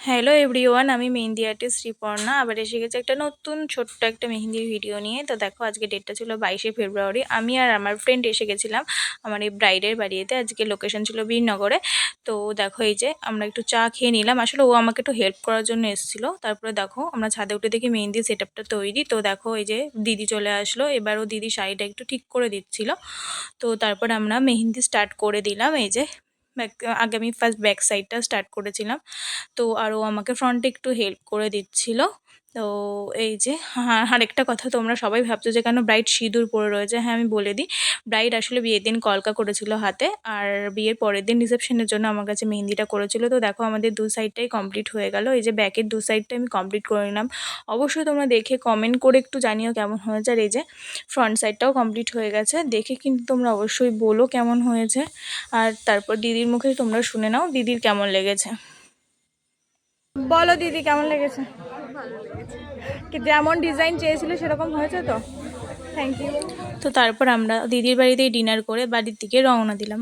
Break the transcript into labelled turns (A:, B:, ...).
A: Hello everyone, আমি mehndi artist রিপর্ণা আবার এসে গেছি একটা নতুন ছোট্ট একটা মেহেন্দির ভিডিও নিয়ে। তো দেখো, আজকে ডেটটা ছিল 22শে ফেব্রুয়ারি। আমি আর আমার ফ্রেন্ড এসে গেছিলাম আমার এই ব্রাইডের বাড়িতে। আজকে লোকেশন ছিল বীরনগরে। তো দেখো, এই যে আমরা একটু চা খেয়ে নিলাম। আসলে ও আমাকে একটু হেল্প করার জন্য এসেছিলো। তারপরে দেখো, আমরা ছাদে উঠে দেখি মেহেন্দি সেট আপটা তৈরি। তো দেখো, এই যে দিদি চলে আসলো। এবার ও দিদি শাড়িটা একটু ঠিক করে দিচ্ছিল। তো তারপর আমরা মেহেন্দি স্টার্ট করে দিলাম। এই যে আগে আমি ফার্স্ট ব্যাক সাইডটা স্টার্ট করেছিলাম। তো আরও আমাকে ফ্রন্টে একটু হেল্প করে দিচ্ছিল। তো এই যে আরেকটা কথা, তোমরা সবাই ভাবছো যে কেন ব্রাইড সিঁদুর পরে রয়েছে। হ্যাঁ, আমি বলে দিই, ব্রাইড আসলে বিয়ের দিন কলকা করেছিল হাতে, আর বিয়ের পরের দিন রিসেপশনের জন্য আমার কাছে মেহেন্দিটা করেছিল। তো দেখো, আমাদের দু সাইডটাই কমপ্লিট হয়ে গেল। এই যে ব্যাকের দু সাইডটা আমি কমপ্লিট করে নিলাম। অবশ্যই তোমরা দেখে কমেন্ট করে একটু জানিও কেমন হয়েছে। আর এই যে ফ্রন্ট সাইডটাও কমপ্লিট হয়ে গেছে, দেখে কিন্তু তোমরা অবশ্যই বলো কেমন হয়েছে। আর তারপর দিদির মুখে তোমরা শুনে নাও দিদির কেমন লেগেছে। বলো দিদি, কেমন লেগেছে? কি যেমন ডিজাইন চেয়েছিলে সেরকম হয়েছে তো? Thank you. তো তারপর আমরা দিদির বাড়িতেই ডিনার করে বাড়ির দিকে রওনা দিলাম।